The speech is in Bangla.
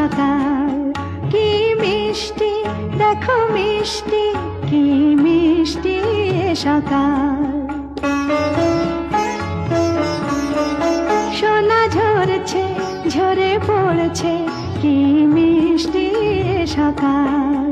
সকাল, কি মিষ্টি দেখো মিষ্টি, কি মিষ্টি এ সকাল। সোনা ঝরছে ঝরে পড়ছে, কি মিষ্টি এ সকাল।